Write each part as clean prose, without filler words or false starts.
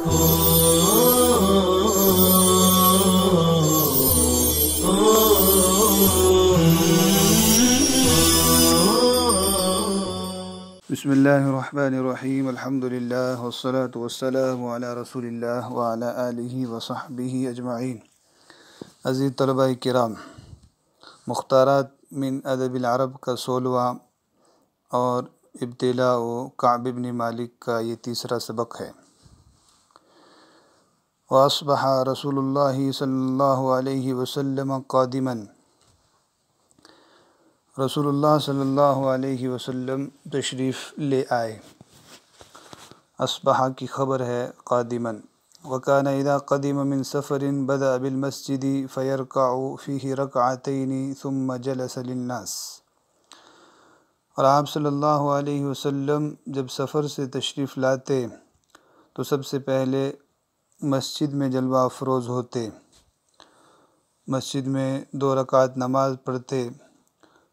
بسم اللہ الرحمن الرحیم الحمد للہ والصلاة والسلام علی رسول اللہ وعلی آلہ وصحبہ اجمعین۔ عزیز طلباء کرام، مختارات من ادب العرب کا 16واں اور ابتلاء کعب بن مالک کا یہ تیسرا سبق ہے۔ وَأَصْبَحَ رسول اللہ صلی اللہ علیہ وسلم قادما، رسول اللہ صلی اللہ علیہ وسلم تشریف لے آئے۔ اصبح کی خبر ہے قادماً۔ وَكَانَ إِذَا قَدِمَ مِن سَفَرٍ بَدَأَ بِالْمَسْجِدِ فَيَرْكَعُ فِيهِ رَكْعَتَيْنِ ثُمَّ جَلَسَ لِلنَّاسِ۔ اور آپ صلی اللہ علیہ وسلم جب سفر سے تشریف لاتے تو سب سے پہلے مسجد میں جلوہ افروز ہوتے، مسجد میں 2 رکعت نماز پڑھتے،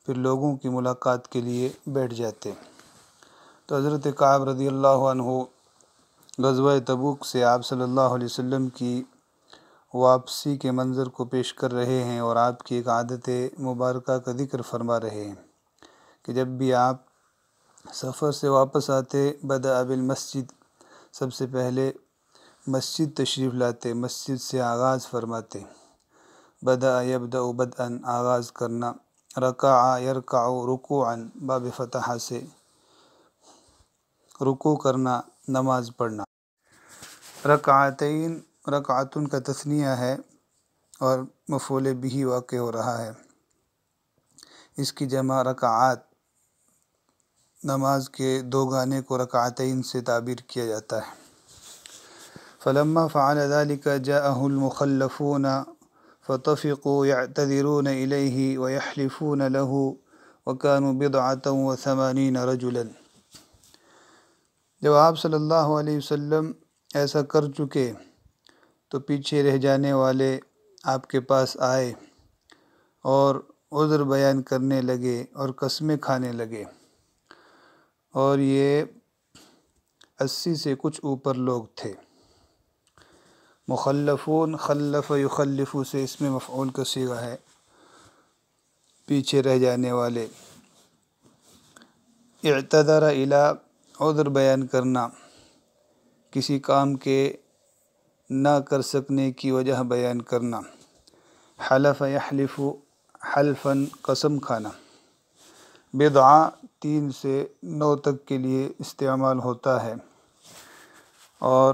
پھر لوگوں کی ملاقات کے لیے بیٹھ جاتے۔ تو حضرت کعب رضی اللہ عنہ غزوہ تبوک سے آپ صلی اللہ علیہ وسلم کی واپسی کے منظر کو پیش کر رہے ہیں، اور آپ کی ایک عادت مبارکہ کا ذکر فرما رہے ہیں کہ جب بھی آپ سفر سے واپس آتے بدأ بالمسجد، سب سے پہلے مسجد تشریف لاتے، مسجد سے آغاز فرماتے۔ بدأ یبدأ بدءا، آغاز کرنا۔ رکع یرکع رکوعا، باب فتحہ سے رکوع کرنا، نماز پڑھنا۔ رکعتین، رکعتن کا تثنیہ ہے اور مفعول بہ واقع ہو رہا ہے، اس کی جمع رکعات، نماز کے 2 گانے کو رکعتین سے تعبیر کیا جاتا ہے۔ فلما فعل ذلك جاءه المخلفون فطفقوا يعتذرون إليه ويحلفون له وكانوا 87 رجلا۔ جب آپ صلی اللہ علیہ وسلم ایسا کر چکے تو پیچھے رہ جانے والے آپ کے پاس آئے اور عذر بیان کرنے لگے اور قسمیں کھانے لگے، اور یہ 80 سے کچھ اوپر لوگ تھے۔ مخلفون، خلف یخلف سے اس میں مفعول کا صیغہ ہے، پیچھے رہ جانے والے۔ اعتذر الی، عذر بیان کرنا، کسی کام کے نہ کر سکنے کی وجہ بیان کرنا۔ حلف یحلف، حلفا، قسم کھانا۔ بضع 3 سے 9 تک کے لیے استعمال ہوتا ہے، اور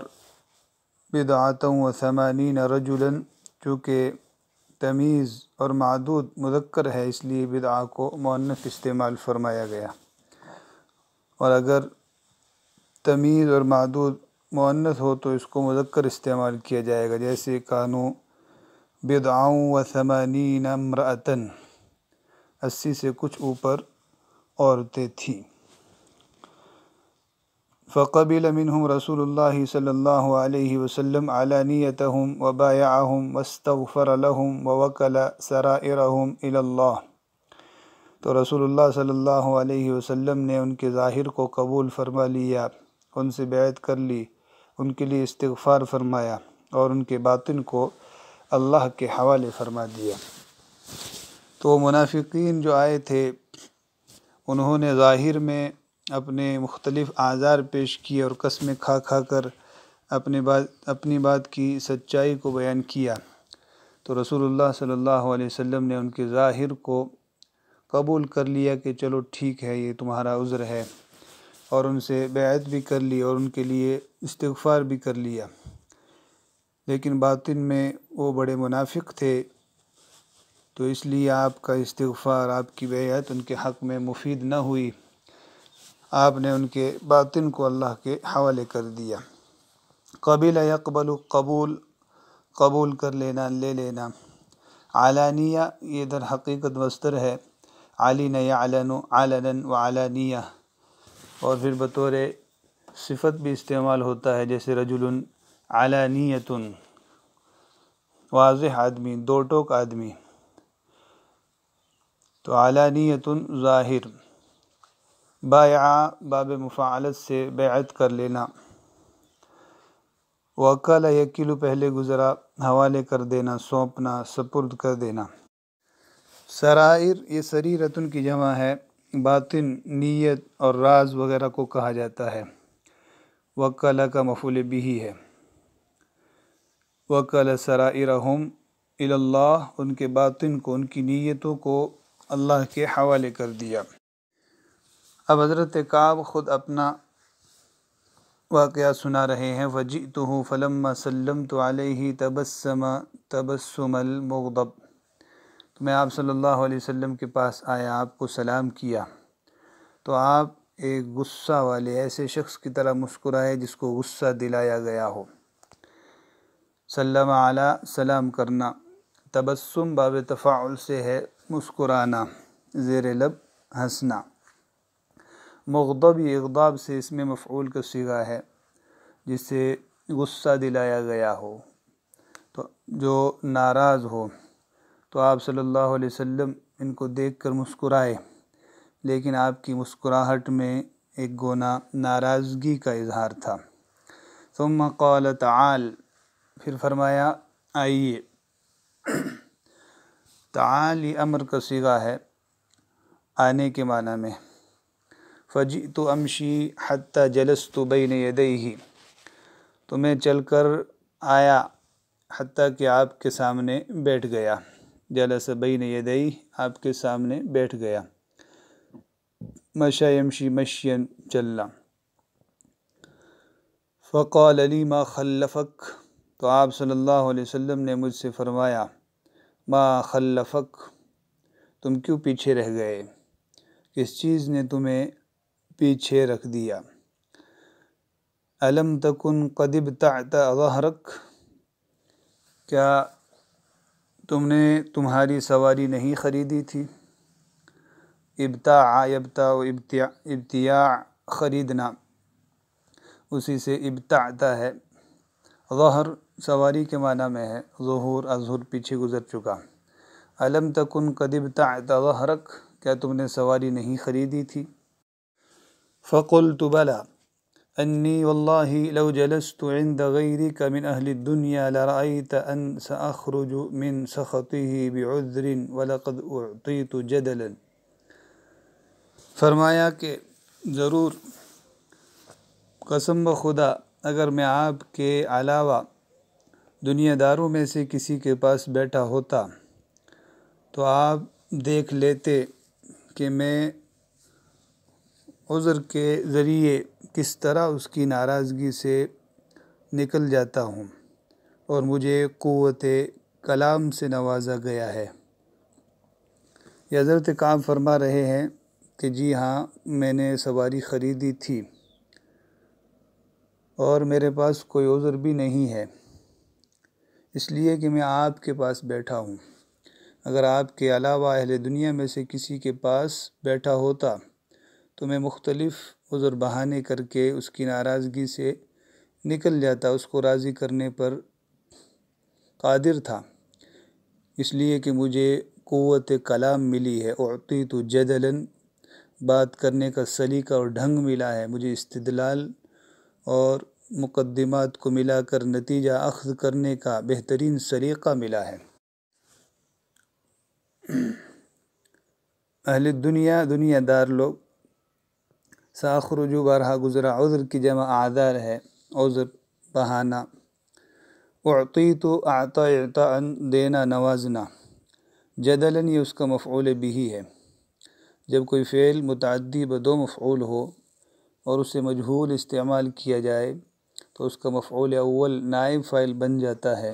87 رجلا چونکہ تمیز اور معدود مذکر ہے اس لیے بدعہ کو مؤنث استعمال فرمایا گیا، اور اگر تمیز اور معدود مؤنث ہو تو اس کو مذکر استعمال کیا جائے گا، جیسے کانوا 87 امرأۃ، 80 سے کچھ اوپر عورتیں تھیں۔ فقبل منهم رسول اللہ صلی اللہ علیہ وسلم علانیتهم وبایعهم واستغفر لهم ووکل سرائرهم الی اللہ۔ تو رسول اللہ صلی اللہ علیہ وسلم نے ان کے ظاہر کو قبول فرما لیا، ان سے بیعت کر لی، ان کے لیے استغفار فرمایا، اور ان کے باطن کو اللہ کے حوالے فرما دیا۔ تو منافقین جو آئے تھے انہوں نے ظاہر میں اپنے مختلف اعذار پیش کیے اور قسمیں کھا کھا کر اپنی بات کی سچائی کو بیان کیا، تو رسول اللہ صلی اللہ علیہ وسلم نے ان کے ظاہر کو قبول کر لیا کہ چلو ٹھیک ہے، یہ تمہارا عذر ہے، اور ان سے بیعت بھی کر لی اور ان کے لیے استغفار بھی کر لیا۔ لیکن باطن میں وہ بڑے منافق تھے، تو اس لیے آپ کا استغفار، آپ کی بیعت ان کے حق میں مفید نہ ہوئی، آپ نے ان کے باطن کو اللہ کے حوالے کر دیا۔ قبل یقبل، قبول کر لینا، لے لینا۔ علانیہ، یہ در حقیقت مصدر ہے، علن یعلن، علنا وعلانیہ، اور پھر بطور صفت بھی استعمال ہوتا ہے، جیسے رجل علانیۃ، واضح آدمی، 2 ٹوک آدمی۔ تو علانیۃ ظاہر۔ بایع، باب مفاعلت سے بیعت کر لینا۔ وکلا یکیلو پہلے گزرا، حوالے کر دینا، سونپنا، سپرد کر دینا۔ سرائر یہ سریرتن کی جمع ہے، باطن، نیت اور راز وغیرہ کو کہا جاتا ہے۔ وکلا کا مفعول بھی ہے۔ وکل سرائرہم الی اللہ، ان کے باطن کو، ان کی نیتوں کو اللہ کے حوالے کر دیا۔ اب حضرت کعب خود اپنا واقعہ سنا رہے ہیں۔ وجئتہ فلما سلمت علیہ تبسم تبسم المغضب، تو میں آپ صلی اللہ علیہ وسلم کے پاس آیا، آپ کو سلام کیا تو آپ ایک غصہ والے ایسے شخص کی طرح مسکرائے جس کو غصہ دلایا گیا ہو۔ سلم علی، سلام کرنا، تبسم باب تفاعل سے ہے، مسکرانا، زیر لب ہنسنا۔ مغضب اغضاب سے اس میں مفعول کا صیغہ ہے جس سے غصہ دلایا گیا ہو، تو جو ناراض ہو تو آپ صلی اللہ علیہ وسلم ان کو دیکھ کر مسکرائے، لیکن آپ کی مسکراہٹ میں ایک گونا ناراضگی کا اظہار تھا۔ ثم قال تعال، پھر فرمایا آئیے۔ تعال یہ امر کا صیغہ ہے، آنے کے معنی میں۔ فجئت امشی حتی جلست بین یدیہ، تو میں چل کر آیا حتیٰ کہ آپ کے سامنے بیٹھ گیا۔ جلس بین یدیہ، آپ کے سامنے بیٹھ گیا۔ مشى یمشی مشیا، چلنا۔ فقال لی ما خلفک، تو آپ صلی اللہ علیہ وسلم نے مجھ سے فرمایا ما خلفک، تم کیوں پیچھے رہ گئے، کس چیز نے تمہیں پیچھے رکھ دیا۔ الم تکن قد ابتعت ظہرک، کیا تم نے تمہاری سواری نہیں خریدی تھی۔ ابتاع یبتاع ابتیاع خریدنا، اسی سے ابتعت ہے۔ ظہر سواری کے معنی میں ہے، ظہور اظہر پیچھے گزر چکا۔ الم تکن قد ابتعت ظہرک، کیا تم نے سواری نہیں خریدی تھی۔ فقلت بلی انی واللہ لو جلست عند غیرک من اہل الدنیا لرأیت ان سأخرج من سخطہ بعذر ولقد اعطیت جدلا، فرمایا کہ ضرور قسم بخدا اگر میں آپ کے علاوہ دنیا داروں میں سے کسی کے پاس بیٹھا ہوتا تو آپ دیکھ لیتے کہ میں عذر کے ذریعے کس طرح اس کی ناراضگی سے نکل جاتا ہوں، اور مجھے قوت کلام سے نوازا گیا ہے۔ یہ حضرت کعب فرما رہے ہیں کہ جی ہاں، میں نے سواری خریدی تھی اور میرے پاس کوئی عذر بھی نہیں ہے، اس لیے کہ میں آپ کے پاس بیٹھا ہوں۔ اگر آپ کے علاوہ اہل دنیا میں سے کسی کے پاس بیٹھا ہوتا تو میں مختلف عذر بہانے کر کے اس کی ناراضگی سے نکل جاتا، اس کو راضی کرنے پر قادر تھا، اس لیے کہ مجھے قوت کلام ملی ہے۔ اعطیت جدلا، بات کرنے کا سلیقہ اور ڈھنگ ملا ہے، مجھے استدلال اور مقدمات کو ملا کر نتیجہ اخذ کرنے کا بہترین سلیقہ ملا ہے۔ اہل دنیا، دنیا دار لوگ، ساخرجو بارہا گزرا، عذر کی جمع اعذار ہے، عذر بہانہ۔ اعطیت اعطا اعطاء، دینا نوازنا۔ جدلاً یہ اس کا مفعول بھی ہے۔ جب کوئی فعل متعدی بدو مفعول ہو اور اسے مجہول استعمال کیا جائے تو اس کا مفعول اول نائب فاعل بن جاتا ہے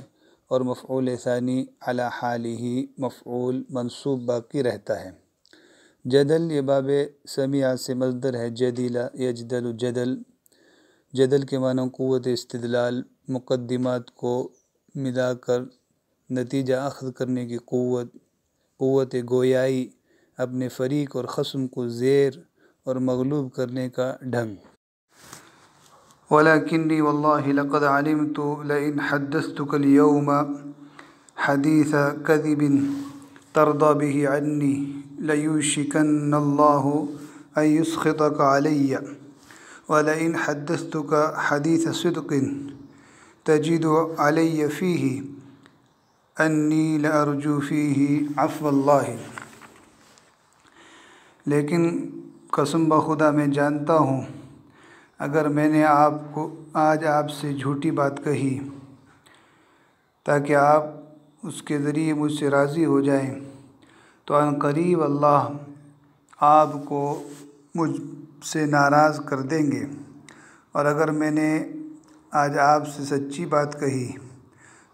اور مفعول ثانی علی حالہ مفعول منصوب باقی رہتا ہے۔ جدل یہ باب سمیع سے مصدر ہے، جدل یجدل جدل۔ جدل کے معنی قوت استدلال، مقدمات کو ملا کر نتیجہ اخذ کرنے کی قوت، قوت گویائی، اپنے فریق اور خصم کو زیر اور مغلوب کرنے کا ڈھنگ۔ وَلَكِنِّي وَاللَّهِ لَقَدْ عَلِمْتُ لَئِنْ حَدَّثْتُكَ الْيَوْمَ حَدِيثَ كَذِبٍ تَرْضَى بِهِ عَنِّي لَيُوشِكَنَّ اللَّهُ أَن يُسْخِطَكَ عَلَيَّ وَلَئِنْ حَدَّثْتُكَ حَدِيثَ صِدْقٍ تجد علی فیہ انی لارجو فیہ عفو اللہ، لیکن قسم بخدا میں جانتا ہوں اگر میں نے آج آپ سے جھوٹی بات کہی تاکہ آپ اس کے ذریعے مجھ سے راضی ہو جائیں تو ان قریب اللہ آپ کو مجھ سے ناراض کر دیں گے، اور اگر میں نے آج آپ سے سچی بات کہی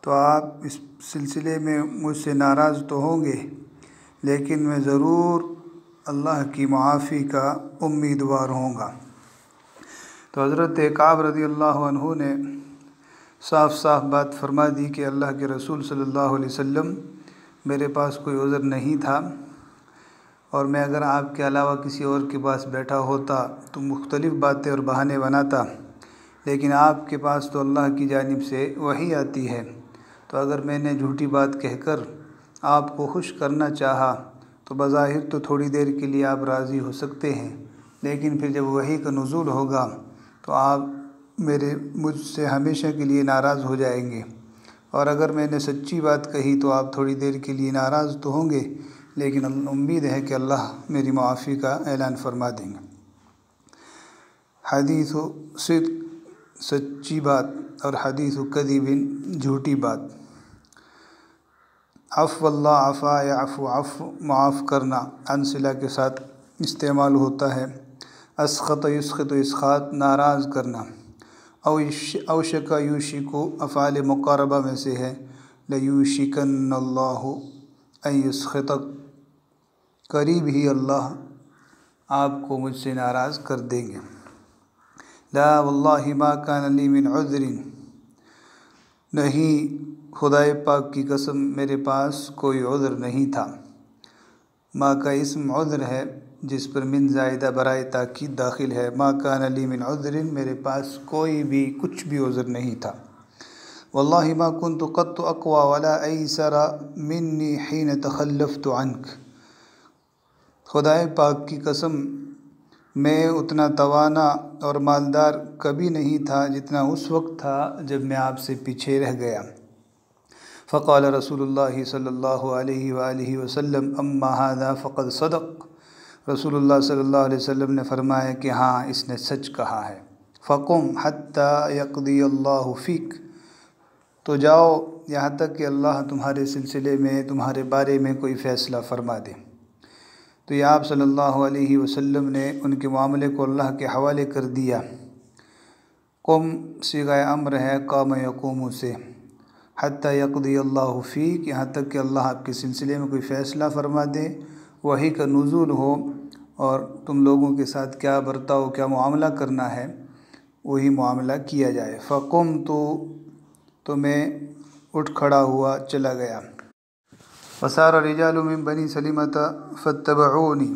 تو آپ اس سلسلے میں مجھ سے ناراض تو ہوں گے، لیکن میں ضرور اللہ کی معافی کا امیدوار ہوں گا۔ تو حضرت کعب رضی اللہ عنہ نے صاف صاف بات فرما دی کہ اللہ کے رسول صلی اللہ علیہ وسلم میرے پاس کوئی عذر نہیں تھا، اور میں اگر آپ کے علاوہ کسی اور کے پاس بیٹھا ہوتا تو مختلف باتیں اور بہانے بناتا، لیکن آپ کے پاس تو اللہ کی جانب سے وحی آتی ہے، تو اگر میں نے جھوٹی بات کہہ کر آپ کو خوش کرنا چاہا تو بظاہر تو تھوڑی دیر کے لیے آپ راضی ہو سکتے ہیں، لیکن پھر جب وحی کا نزول ہوگا تو آپ مجھ سے ہمیشہ کے لیے ناراض ہو جائیں گے، اور اگر میں نے سچی بات کہی تو آپ تھوڑی دیر کے لیے ناراض تو ہوں گے، لیکن امید ہے کہ اللہ میری معافی کا اعلان فرما دیں گے۔ حدیث و صدق سچی بات، اور حدیث و کذب جھوٹی بات۔ عفو اللہ، عفا یا عفو معاف کرنا صلہ کے ساتھ استعمال ہوتا ہے۔ اسخط یسخط اسخاط ناراض کرنا۔ اوشک یوشک افعال مقاربہ میں سے ہے، لیوشکن اللہ ان یسخطک، قریب ہی اللہ آپ کو مجھ سے ناراض کر دیں گے۔ لا واللہ ما کان لی من عذر، نہیں خدائے پاک کی قسم میرے پاس کوئی عذر نہیں تھا۔ ما کا اسم عذر ہے جس پر من زائدہ برائے تاکید داخل ہے۔ ما کان لی من عذر، میرے پاس کوئی بھی کچھ بھی عذر نہیں تھا۔ واللہ ما کنت قط اقوى ولا ایسر منی حین تخلفت عنک، خدائے پاک کی قسم میں اتنا توانا اور مالدار کبھی نہیں تھا جتنا اس وقت تھا جب میں آپ سے پیچھے رہ گیا۔ فقال رسول اللہ صلی اللہ علیہ وآلہ وسلم اما هذا فقد صدق، رسول اللہ صلی اللہ علیہ وسلم نے فرمایا کہ ہاں اس نے سچ کہا ہے۔ فقم حتی یقضی اللہ فیک، تو جاؤ یہاں تک کہ اللہ تمہارے سلسلے میں، تمہارے بارے میں کوئی فیصلہ فرما دے۔ تو یہ آپ صلی اللہ علیہ وسلم نے ان کے معاملے کو اللہ کے حوالے کر دیا۔ قم صیغہ امر ہے قام یقوم سے، حتی یقضی اللہ فیک، یہاں تک کہ اللہ آپ کے سلسلے میں کوئی فیصلہ فرما دے، وحی کا نزول ہو، اور تم لوگوں کے ساتھ کیا برتاؤ، کیا معاملہ کرنا ہے وہی معاملہ کیا جائے۔ فقم تو میں اٹھ کھڑا ہوا چلا گیا۔ وسار رجال من بنی سلمۃ فاتبعونی،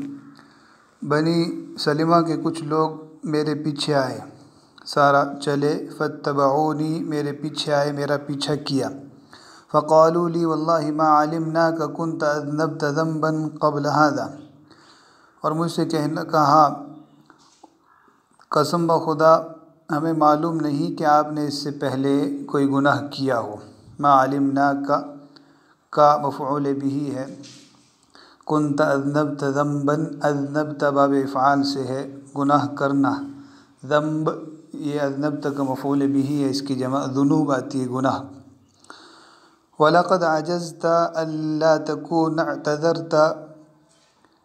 بنی سلمہ کے کچھ لوگ میرے پیچھے آئے، سارا چلے، فاتبعونی میرے پیچھے آئے، میرا پیچھا کیا۔ فقالوا لی واللہ ما علمناک کنت اذنبت ذنبا قبل هذا، اور مجھ سے کہا قسم بخدا ہمیں معلوم نہیں کہ آپ نے اس سے پہلے کوئی گناہ کیا ہو۔ ما علمناک کا مفعول به ہے، کنت اذنبت ذنبا، اذنبت باب افعال سے ہے گناہ کرنا، ذنب یہ اذنبت کا مفعول به ہے، اس کی جمع ذنوب آتی ہے گناہ۔ وَلَقَدْ عَجَزْتَ أَلَّا تَكُونَ اعْتَذَرْتَ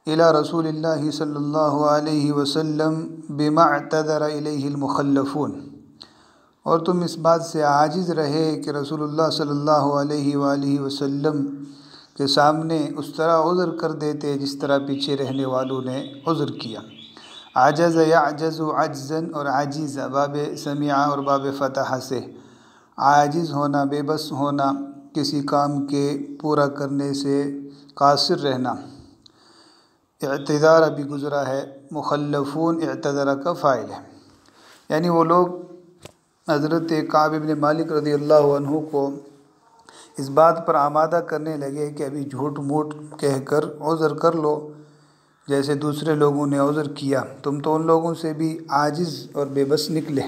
إِلَى رسول اللہ صلی اللہ علیہ وسلم بما اعتذر الیہ المخلفون، اور تم اس بات سے عاجز رہے کہ رسول اللہ صلی اللہ علیہ وآلہ وسلم کے سامنے اس طرح عذر کر دیتے جس طرح پیچھے رہنے والوں نے عذر کیا۔ عجز یعجز عجزا، اور عاجز باب سمیعہ اور باب فتحہ سے، عاجز ہونا، بے بس ہونا، کسی کام کے پورا کرنے سے قاصر رہنا۔ اعتذار ابھی گزرا ہے، مخلفون اعتذر کا فاعل ہے، یعنی وہ لوگ حضرت کعب بن مالک رضی اللہ عنہ کو اس بات پر آمادہ کرنے لگے کہ ابھی جھوٹ موٹ کہہ کر عذر کر لو جیسے دوسرے لوگوں نے عذر کیا، تم تو ان لوگوں سے بھی عاجز اور بے بس نکلے۔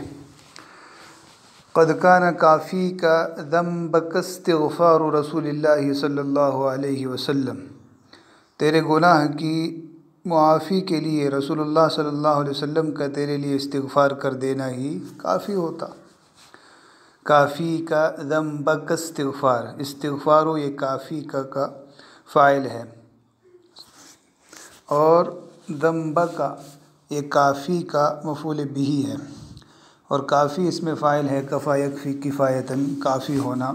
قد کان کافیک ذنبک استغفار رسول اللہ صلی اللہ علیہ وسلم، تیرے گناہ کی معافی کے لیے رسول اللہ صلی اللہ علیہ وسلم کا تیرے لیے استغفار کر دینا ہی کافی ہوتا۔ کافی کا ذنبک استغفار، استغفار یہ کافی کا فاعل ہے، اور ذنبک یہ کافی کا مفعول بہ ہے، اور کافی اس میں فاعل ہے، کفا یکفی کفایتاً، کافی ہونا،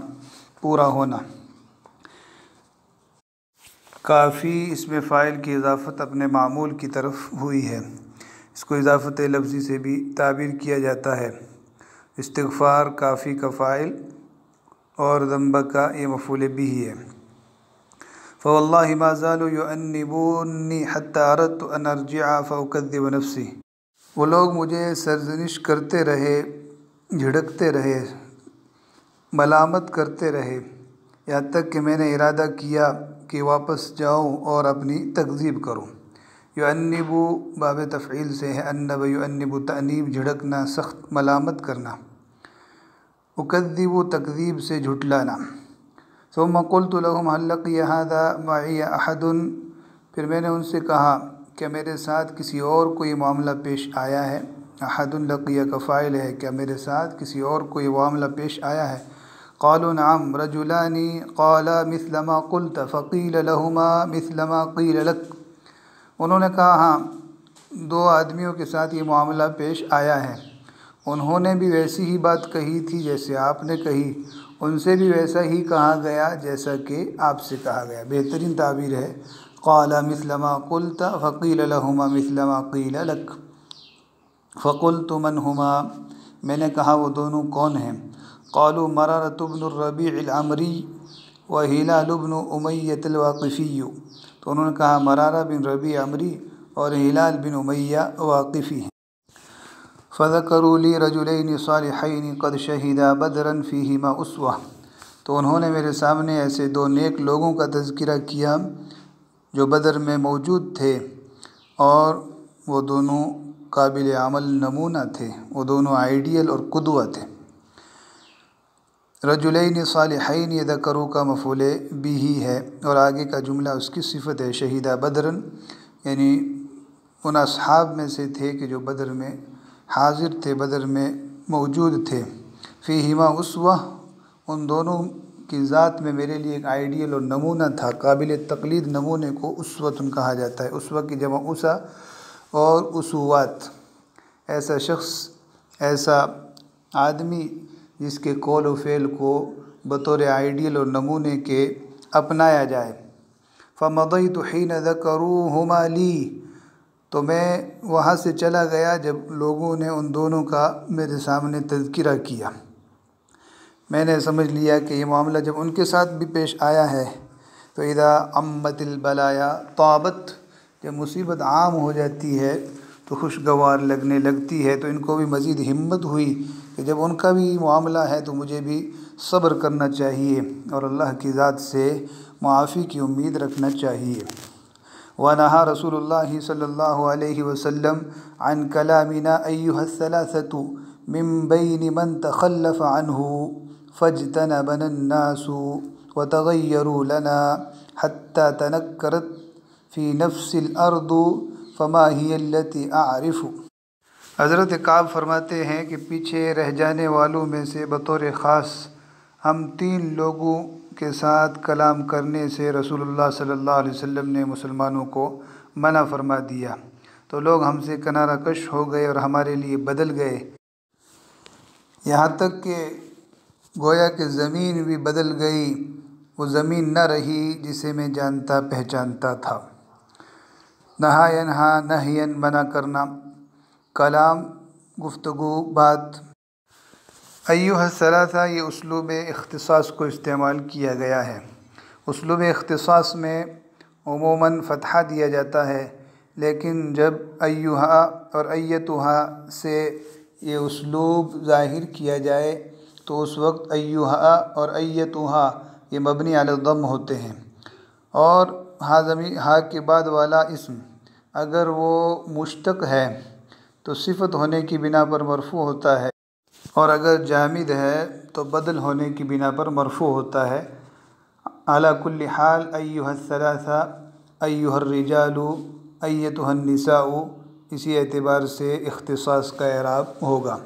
پورا ہونا۔ کافی اس میں فاعل کی اضافت اپنے معمول کی طرف ہوئی ہے، اس کو اضافت لفظی سے بھی تعبیر کیا جاتا ہے۔ استغفار کافی کا فاعل اور ذنبک یہ مفعول بہ ہے۔ فواللہ ما زالوا یؤنبونی حتی اردت ان ارجع فاکذب نفسی، وہ لوگ مجھے سرزنش کرتے رہے، جھڑکتے رہے، ملامت کرتے رہے، یہاں تک کہ میں نے ارادہ کیا کہ واپس جاؤں اور اپنی تکذیب کروں۔ یؤنب باب تفعیل سے ہے، انب یؤنب تأنیب، جھڑکنا، سخت ملامت کرنا، اکذب تکذیب سے جھٹلانا۔ ثم قلت لهم هل لقي هذا معي احد، پھر میں نے ان سے کہا کیا میرے ساتھ کسی اور کو یہ معاملہ پیش آیا ہے؟ احد لقیہ کا فاعل ہے، کیا میرے ساتھ کسی اور کو یہ معاملہ پیش آیا ہے؟ قالوا نعم رجلان قالا مثل ما قلت فقیل لهما مثل ما قیل لك، انہوں نے کہا ہاں، دو آدمیوں کے ساتھ یہ معاملہ پیش آیا ہے، انہوں نے بھی ویسی ہی بات کہی تھی جیسے آپ نے کہی، ان سے بھی ویسا ہی کہا گیا جیسا کہ آپ سے کہا گیا۔ بہترین تعبیر ہے، قال مثل ما قلت فقیل لهما مثل ما قیل لك، فقلت من ہما، میں نے کہا وہ دونوں کون ہیں؟ قالوا مرارة بن الربیع العمری وہلال بن امیۃ الواقفی، تو انہوں نے کہا مرارہ بن ربیع عمری اور ہلال بن امیہ واقفی ہیں۔ فذكروا لي رجلين صالحين قد شهدا بدرا فيهما اسوہ، تو انہوں نے میرے سامنے ایسے دو نیک لوگوں کا تذکرہ کیا جو بدر میں موجود تھے، اور وہ دونوں قابل عمل نمونہ تھے، وہ دونوں آئیڈیل اور قدوہ تھے۔ رجلین صالحین یہ ذکروا کا مفعول بہ ہے، اور آگے کا جملہ اس کی صفت ہے، شہیدہ بدرن، یعنی ان اصحاب میں سے تھے کہ جو بدر میں حاضر تھے، بدر میں موجود تھے۔ فیہما اسوہ، ان دونوں کی ذات میں میرے لیے ایک آئیڈیل اور نمونہ تھا، قابل تقلید نمونے کو اسوۃ کہا جاتا ہے۔ اسوہ کی جمع اسا اور اسوات، ایسا شخص، ایسا آدمی جس کے قول و فعل کو بطور آئیڈیل اور نمونے کے اپنایا جائے۔ فمضیت حین ذکروہما لی، تو میں وہاں سے چلا گیا جب لوگوں نے ان دونوں کا میرے سامنے تذکرہ کیا، میں نے سمجھ لیا کہ یہ معاملہ جب ان کے ساتھ بھی پیش آیا ہے۔ تو اذا عمت البلایا طابت، جب مصیبت عام ہو جاتی ہے تو خوشگوار لگنے لگتی ہے، تو ان کو بھی مزید ہمت ہوئی کہ جب ان کا بھی معاملہ ہے تو مجھے بھی صبر کرنا چاہیے اور اللہ کی ذات سے معافی کی امید رکھنا چاہیے۔ وَنَهَا رسول اللہ صلی اللہ علیہ وسلم عن کلامنا ایہا الثلاثة من بین من تخلف عنہ فاجتنبنا الناس وتغیروا لنا حتی تنکرت فی نفس الارض فما ہی التی اعرف۔ حضرت کعب فرماتے ہیں کہ پیچھے رہ جانے والوں میں سے بطور خاص ہم تین لوگوں کے ساتھ کلام کرنے سے رسول اللہ صلی اللہ علیہ وسلم نے مسلمانوں کو منع فرما دیا، تو لوگ ہم سے کنارہ کش ہو گئے اور ہمارے لیے بدل گئے، یہاں تک کہ گویا کہ زمین بھی بدل گئی، وہ زمین نہ رہی جسے میں جانتا پہچانتا تھا۔ نہا ینہا، نہین منع کرنا، کلام گفتگو بات۔ ایہا الثلاثہ یہ اسلوب اختصاص کو استعمال کیا گیا ہے۔ اسلوب اختصاص میں عموماً فتحہ دیا جاتا ہے، لیکن جب ایہا اور ایتھا سے یہ اسلوب ظاہر کیا جائے تو اس وقت ایہا اور ایتھا یہ مبنی علی الضم ہوتے ہیں، اور ہا کے بعد والا اسم اگر وہ مشتق ہے تو صفت ہونے کی بنا پر مرفوع ہوتا ہے، اور اگر جامد ہے تو بدل ہونے کی بنا پر مرفوع ہوتا ہے۔ علی کل حال ایھا الثلاثہ، ایھا الرجال، ایتھا النساء، اسی اعتبار سے اختصاص کا اعراب ہوگا۔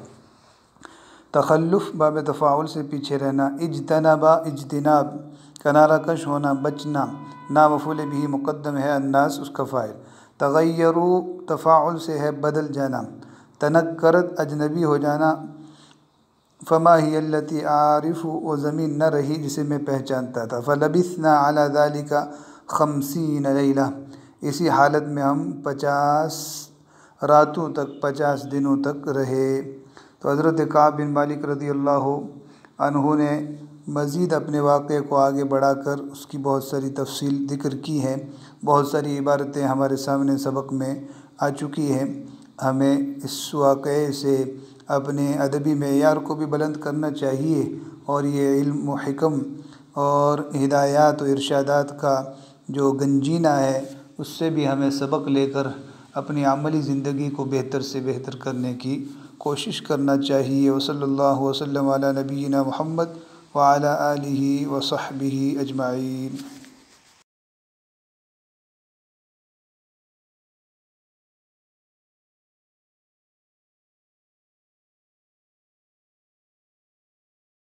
تخلف باب تفاعل سے پیچھے رہنا، اجتنبا اجتناب، کنارہ کش ہونا بچنا، نا مفعول بھی مقدم ہے، الناس اس کا فاعل۔ تغیروا تفاعل سے ہے بدل جانا، تنکرت اجنبی ہو جانا، فما ہی التی اعرف، وہ زمین نہ رہی جسے میں پہچانتا تھا، فلبثنا علی ذلک 50 لیلہ، اسی حالت میں ہم 50 راتوں تک 50 دنوں تک رہے۔ تو حضرت کعب بن مالک رضی اللہ عنہ نے مزید اپنے واقعے کو آگے بڑھا کر اس کی بہت ساری تفصیل ذکر کی ہے، بہت ساری عبارتیں ہمارے سامنے سبق میں آ چکی ہیں۔ ہمیں اس واقعے سے اپنے ادبی معیار کو بھی بلند کرنا چاہیے، اور یہ علم و حکم اور ہدایات و ارشادات کا جو گنجینہ ہے اس سے بھی ہمیں سبق لے کر اپنی عملی زندگی کو بہتر سے بہتر کرنے کی کوشش کرنا چاہیے۔ وصلی اللہ وسلم علی نبینا محمد وعلی آلہ وصحبہ اجمعین۔